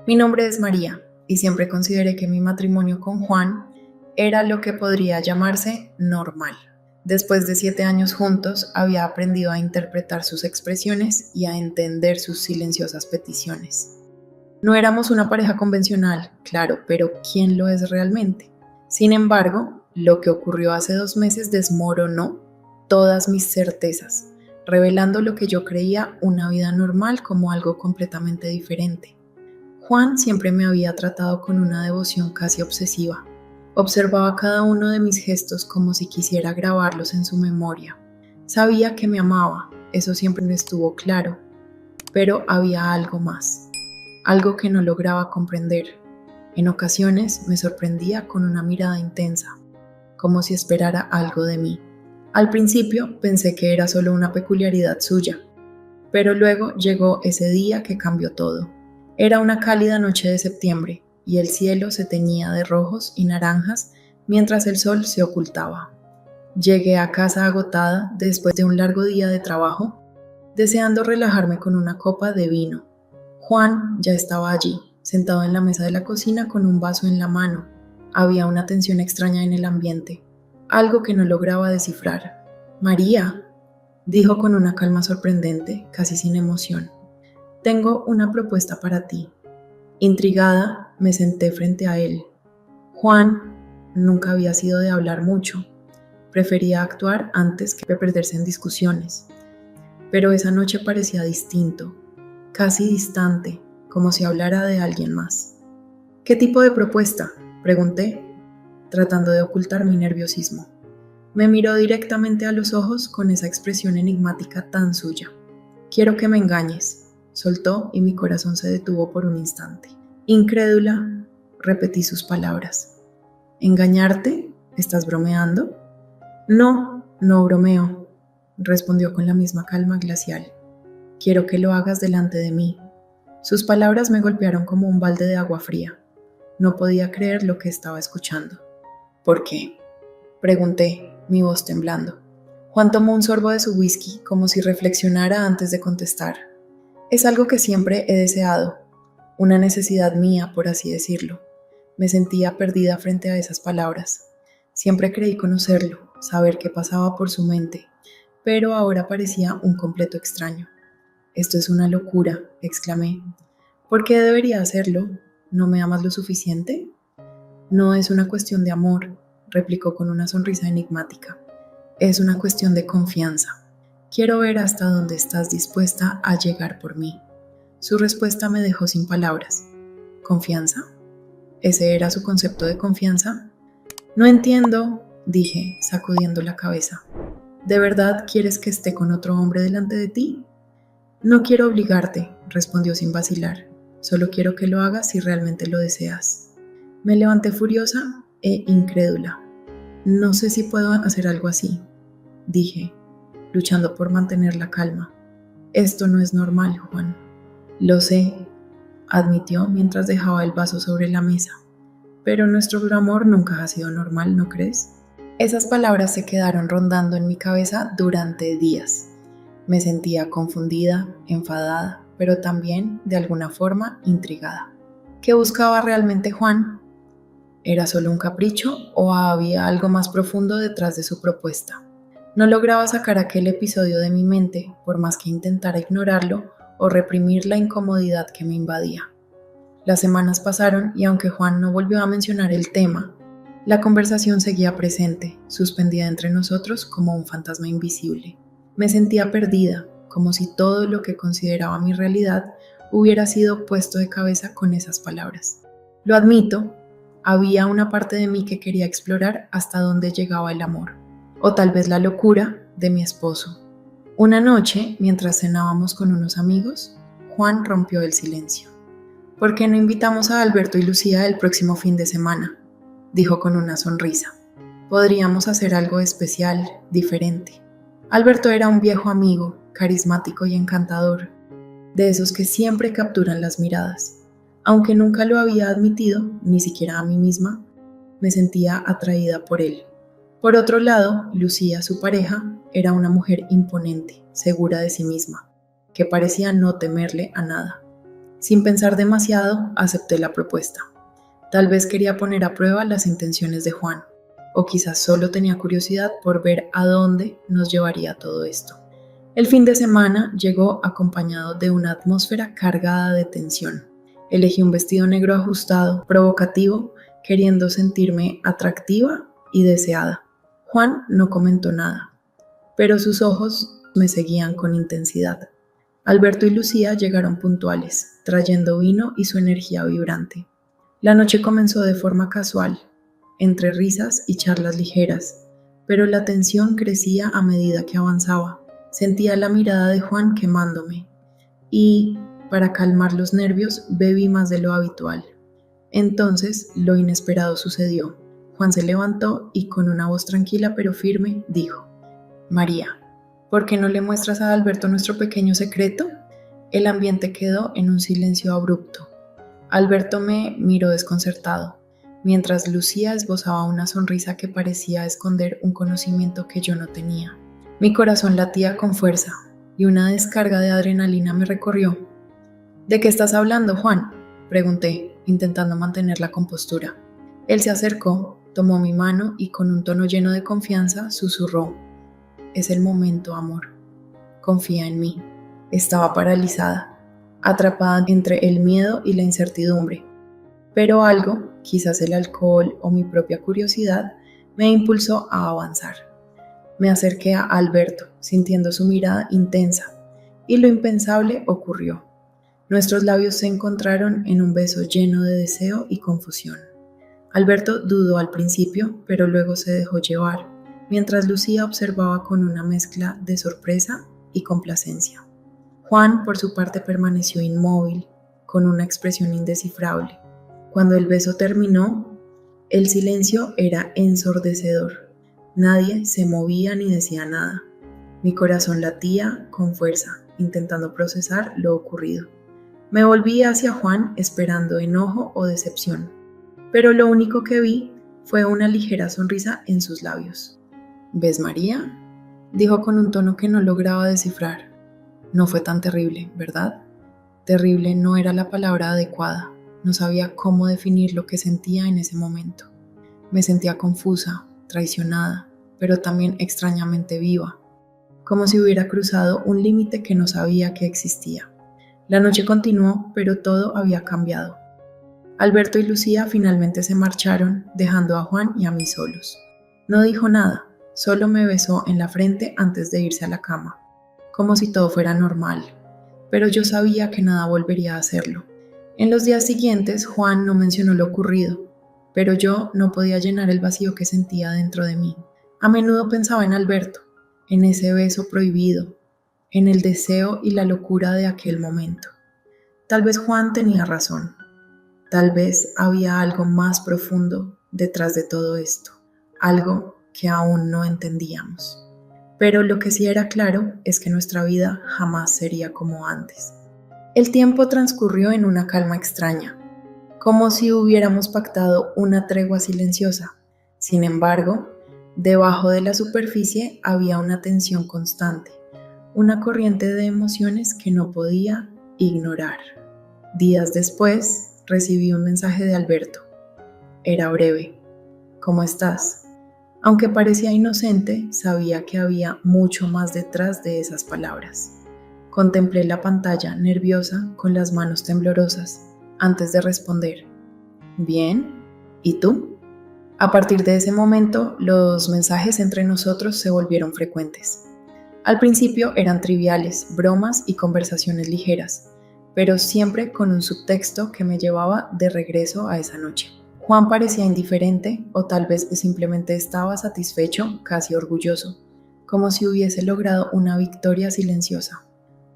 Mi nombre es María y siempre consideré que mi matrimonio con Juan era lo que podría llamarse normal. Después de 7 años juntos, había aprendido a interpretar sus expresiones y a entender sus silenciosas peticiones. No éramos una pareja convencional, claro, pero ¿quién lo es realmente? Sin embargo, lo que ocurrió hace 2 meses desmoronó todas mis certezas, revelando lo que yo creía una vida normal como algo completamente diferente. Juan siempre me había tratado con una devoción casi obsesiva. Observaba cada uno de mis gestos como si quisiera grabarlos en su memoria. Sabía que me amaba, eso siempre me estuvo claro, pero había algo más, algo que no lograba comprender. En ocasiones me sorprendía con una mirada intensa, como si esperara algo de mí. Al principio pensé que era solo una peculiaridad suya, pero luego llegó ese día que cambió todo. Era una cálida noche de septiembre y el cielo se teñía de rojos y naranjas mientras el sol se ocultaba. Llegué a casa agotada después de un largo día de trabajo, deseando relajarme con una copa de vino. Juan ya estaba allí, sentado en la mesa de la cocina con un vaso en la mano. Había una tensión extraña en el ambiente, algo que no lograba descifrar. «María», dijo con una calma sorprendente, casi sin emoción. «Tengo una propuesta para ti». Intrigada, me senté frente a él. Juan nunca había sido de hablar mucho. Prefería actuar antes que perderse en discusiones. Pero esa noche parecía distinto, casi distante, como si hablara de alguien más. «¿Qué tipo de propuesta?», pregunté, tratando de ocultar mi nerviosismo. Me miró directamente a los ojos con esa expresión enigmática tan suya. «Quiero que me engañes», soltó y mi corazón se detuvo por un instante. Incrédula, repetí sus palabras. «¿Engañarte? ¿Estás bromeando?» «No, no bromeo», respondió con la misma calma glacial. «Quiero que lo hagas delante de mí». Sus palabras me golpearon como un balde de agua fría. No podía creer lo que estaba escuchando. «¿Por qué?», pregunté, mi voz temblando. Juan tomó un sorbo de su whisky como si reflexionara antes de contestar. «Es algo que siempre he deseado, una necesidad mía, por así decirlo». Me sentía perdida frente a esas palabras. Siempre creí conocerlo, saber qué pasaba por su mente, pero ahora parecía un completo extraño. «Esto es una locura», exclamé. «¿Por qué debería hacerlo? ¿No me amas lo suficiente?» «No es una cuestión de amor», replicó con una sonrisa enigmática. «Es una cuestión de confianza. Quiero ver hasta dónde estás dispuesta a llegar por mí». Su respuesta me dejó sin palabras. ¿Confianza? ¿Ese era su concepto de confianza? «No entiendo», dije, sacudiendo la cabeza. «¿De verdad quieres que esté con otro hombre delante de ti?» «No quiero obligarte», respondió sin vacilar. «Solo quiero que lo hagas si realmente lo deseas». Me levanté furiosa e incrédula. «No sé si puedo hacer algo así», dije, luchando por mantener la calma. «Esto no es normal, Juan». «Lo sé», admitió mientras dejaba el vaso sobre la mesa. «Pero nuestro amor nunca ha sido normal, ¿no crees?». Esas palabras se quedaron rondando en mi cabeza durante días. Me sentía confundida, enfadada, pero también, de alguna forma, intrigada. ¿Qué buscaba realmente Juan? ¿Era solo un capricho o había algo más profundo detrás de su propuesta? No lograba sacar aquel episodio de mi mente, por más que intentara ignorarlo o reprimir la incomodidad que me invadía. Las semanas pasaron y aunque Juan no volvió a mencionar el tema, la conversación seguía presente, suspendida entre nosotros como un fantasma invisible. Me sentía perdida, como si todo lo que consideraba mi realidad hubiera sido puesto de cabeza con esas palabras. Lo admito, había una parte de mí que quería explorar hasta dónde llegaba el amor, o tal vez la locura de mi esposo. Una noche, mientras cenábamos con unos amigos, Juan rompió el silencio. «¿Por qué no invitamos a Alberto y Lucía el próximo fin de semana?», dijo con una sonrisa. «Podríamos hacer algo especial, diferente». Alberto era un viejo amigo, carismático y encantador, de esos que siempre capturan las miradas. Aunque nunca lo había admitido, ni siquiera a mí misma, me sentía atraída por él. Por otro lado, Lucía, su pareja, era una mujer imponente, segura de sí misma, que parecía no temerle a nada. Sin pensar demasiado, acepté la propuesta. Tal vez quería poner a prueba las intenciones de Juan, o quizás solo tenía curiosidad por ver a dónde nos llevaría todo esto. El fin de semana llegó acompañado de una atmósfera cargada de tensión. Elegí un vestido negro ajustado, provocativo, queriendo sentirme atractiva y deseada. Juan no comentó nada, pero sus ojos me seguían con intensidad. Alberto y Lucía llegaron puntuales, trayendo vino y su energía vibrante. La noche comenzó de forma casual, entre risas y charlas ligeras, pero la tensión crecía a medida que avanzaba. Sentía la mirada de Juan quemándome y, para calmar los nervios, bebí más de lo habitual. Entonces, lo inesperado sucedió. Juan se levantó y con una voz tranquila pero firme dijo: María, ¿por qué no le muestras a Alberto nuestro pequeño secreto? El ambiente quedó en un silencio abrupto. Alberto me miró desconcertado, mientras Lucía esbozaba una sonrisa que parecía esconder un conocimiento que yo no tenía. Mi corazón latía con fuerza y una descarga de adrenalina me recorrió. ¿De qué estás hablando, Juan?, pregunté, intentando mantener la compostura. Él se acercó, tomó mi mano y con un tono lleno de confianza susurró: Es el momento, amor. Confía en mí. Estaba paralizada, atrapada entre el miedo y la incertidumbre. Pero algo, quizás el alcohol o mi propia curiosidad, me impulsó a avanzar. Me acerqué a Alberto, sintiendo su mirada intensa, y lo impensable ocurrió. Nuestros labios se encontraron en un beso lleno de deseo y confusión. Alberto dudó al principio, pero luego se dejó llevar, mientras Lucía observaba con una mezcla de sorpresa y complacencia. Juan, por su parte, permaneció inmóvil, con una expresión indescifrable. Cuando el beso terminó, el silencio era ensordecedor. Nadie se movía ni decía nada. Mi corazón latía con fuerza, intentando procesar lo ocurrido. Me volví hacia Juan esperando enojo o decepción, pero lo único que vi fue una ligera sonrisa en sus labios. ¿Ves, María?, dijo con un tono que no lograba descifrar. No fue tan terrible, ¿verdad? Terrible no era la palabra adecuada. No sabía cómo definir lo que sentía en ese momento. Me sentía confusa, traicionada, pero también extrañamente viva, como si hubiera cruzado un límite que no sabía que existía. La noche continuó, pero todo había cambiado. Alberto y Lucía finalmente se marcharon, dejando a Juan y a mí solos. No dijo nada, solo me besó en la frente antes de irse a la cama, como si todo fuera normal, pero yo sabía que nada volvería a hacerlo. En los días siguientes, Juan no mencionó lo ocurrido, pero yo no podía llenar el vacío que sentía dentro de mí. A menudo pensaba en Alberto, en ese beso prohibido, en el deseo y la locura de aquel momento. Tal vez Juan tenía razón. Tal vez había algo más profundo detrás de todo esto, algo que aún no entendíamos. Pero lo que sí era claro es que nuestra vida jamás sería como antes. El tiempo transcurrió en una calma extraña, como si hubiéramos pactado una tregua silenciosa. Sin embargo, debajo de la superficie había una tensión constante, una corriente de emociones que no podía ignorar. Días después, recibí un mensaje de Alberto. Era breve. ¿Cómo estás? Aunque parecía inocente, sabía que había mucho más detrás de esas palabras. Contemplé la pantalla, nerviosa, con las manos temblorosas, antes de responder. Bien, ¿y tú? A partir de ese momento, los mensajes entre nosotros se volvieron frecuentes. Al principio eran triviales, bromas y conversaciones ligeras, pero siempre con un subtexto que me llevaba de regreso a esa noche. Juan parecía indiferente o tal vez simplemente estaba satisfecho, casi orgulloso, como si hubiese logrado una victoria silenciosa.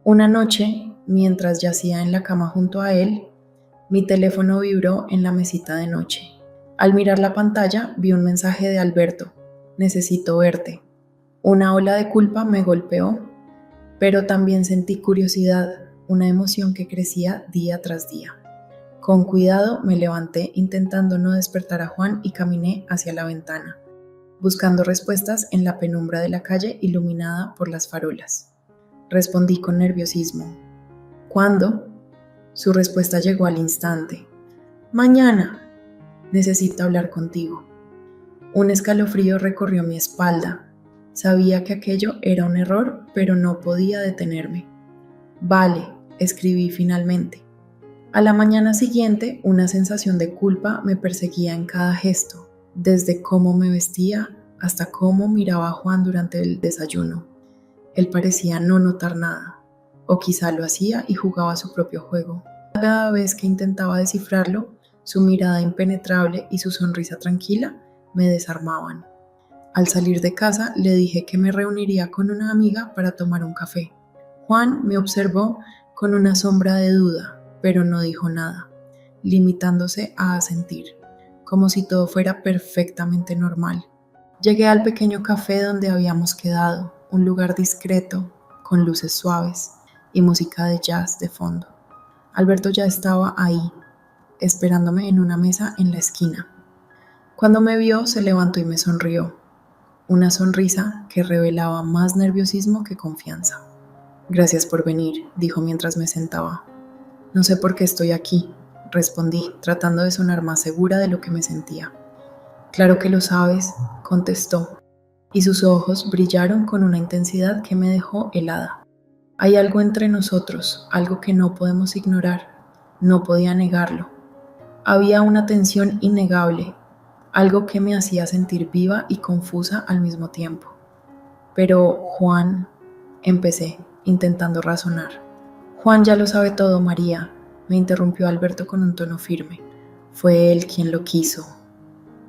Una noche, mientras yacía en la cama junto a él, mi teléfono vibró en la mesita de noche. Al mirar la pantalla vi un mensaje de Alberto. Necesito verte. Una ola de culpa me golpeó, pero también sentí curiosidad, una emoción que crecía día tras día. Con cuidado me levanté intentando no despertar a Juan y caminé hacia la ventana, buscando respuestas en la penumbra de la calle iluminada por las farolas. Respondí con nerviosismo. ¿Cuándo? Su respuesta llegó al instante. Mañana. Necesito hablar contigo. Un escalofrío recorrió mi espalda. Sabía que aquello era un error, pero no podía detenerme. Vale, escribí finalmente. A la mañana siguiente, una sensación de culpa me perseguía en cada gesto, desde cómo me vestía hasta cómo miraba a Juan durante el desayuno. Él parecía no notar nada, o quizá lo hacía y jugaba su propio juego. Cada vez que intentaba descifrarlo, su mirada impenetrable y su sonrisa tranquila me desarmaban. Al salir de casa le dije que me reuniría con una amiga para tomar un café. Juan me observó con una sombra de duda, pero no dijo nada, limitándose a asentir, como si todo fuera perfectamente normal. Llegué al pequeño café donde habíamos quedado, un lugar discreto, con luces suaves y música de jazz de fondo. Alberto ya estaba ahí, esperándome en una mesa en la esquina. Cuando me vio, se levantó y me sonrió. Una sonrisa que revelaba más nerviosismo que confianza. Gracias por venir, dijo mientras me sentaba. No sé por qué estoy aquí, respondí, tratando de sonar más segura de lo que me sentía. Claro que lo sabes, contestó, y sus ojos brillaron con una intensidad que me dejó helada. Hay algo entre nosotros, algo que no podemos ignorar. No podía negarlo. Había una tensión innegable, algo que me hacía sentir viva y confusa al mismo tiempo. Pero, Juan, empecé, intentando razonar. Juan ya lo sabe todo, María, me interrumpió Alberto con un tono firme. Fue él quien lo quiso.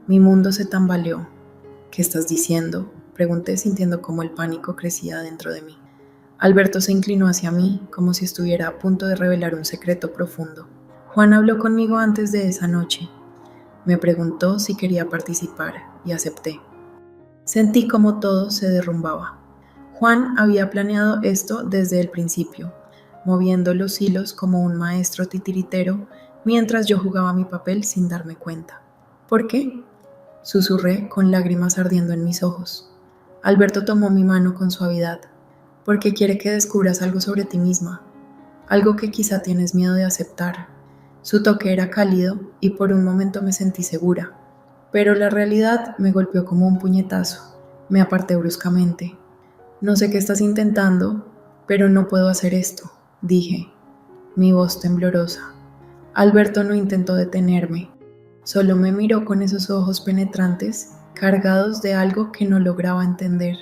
Mi mundo se tambaleó. ¿Qué estás diciendo?, pregunté sintiendo cómo el pánico crecía dentro de mí. Alberto se inclinó hacia mí, como si estuviera a punto de revelar un secreto profundo. Juan habló conmigo antes de esa noche. Me preguntó si quería participar y acepté. Sentí como todo se derrumbaba. Juan había planeado esto desde el principio, moviendo los hilos como un maestro titiritero mientras yo jugaba mi papel sin darme cuenta. ¿Por qué?, susurré con lágrimas ardiendo en mis ojos. Alberto tomó mi mano con suavidad. Porque quiere que descubras algo sobre ti misma, algo que quizá tienes miedo de aceptar. Su toque era cálido y por un momento me sentí segura, pero la realidad me golpeó como un puñetazo. Me aparté bruscamente. No sé qué estás intentando, pero no puedo hacer esto, dije, mi voz temblorosa. Alberto no intentó detenerme, solo me miró con esos ojos penetrantes, cargados de algo que no lograba entender.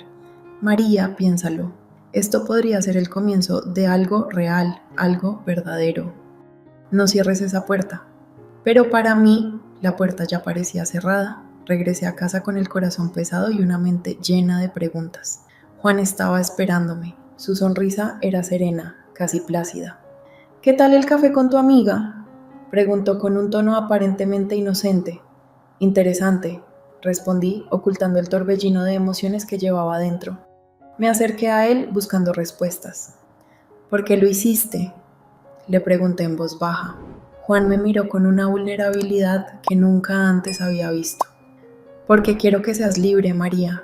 María, piénsalo. Esto podría ser el comienzo de algo real, algo verdadero. No cierres esa puerta. Pero para mí, la puerta ya parecía cerrada. Regresé a casa con el corazón pesado y una mente llena de preguntas. Juan estaba esperándome. Su sonrisa era serena, casi plácida. ¿Qué tal el café con tu amiga?, preguntó con un tono aparentemente inocente. Interesante, respondí, ocultando el torbellino de emociones que llevaba dentro. Me acerqué a él buscando respuestas. ¿Por qué lo hiciste?, le pregunté en voz baja. Juan me miró con una vulnerabilidad que nunca antes había visto. Porque quiero que seas libre, María.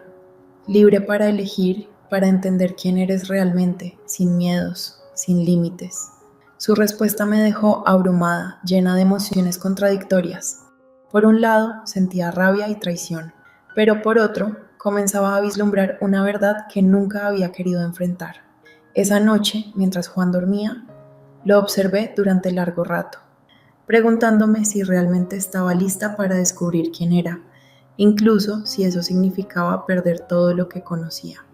Libre para elegir, para entender quién eres realmente, sin miedos, sin límites. Su respuesta me dejó abrumada, llena de emociones contradictorias. Por un lado, sentía rabia y traición, pero por otro, comenzaba a vislumbrar una verdad que nunca había querido enfrentar. Esa noche, mientras Juan dormía, lo observé durante largo rato, preguntándome si realmente estaba lista para descubrir quién era, incluso si eso significaba perder todo lo que conocía.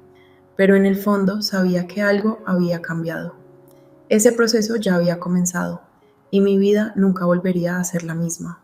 Pero en el fondo sabía que algo había cambiado. Ese proceso ya había comenzado, y mi vida nunca volvería a ser la misma.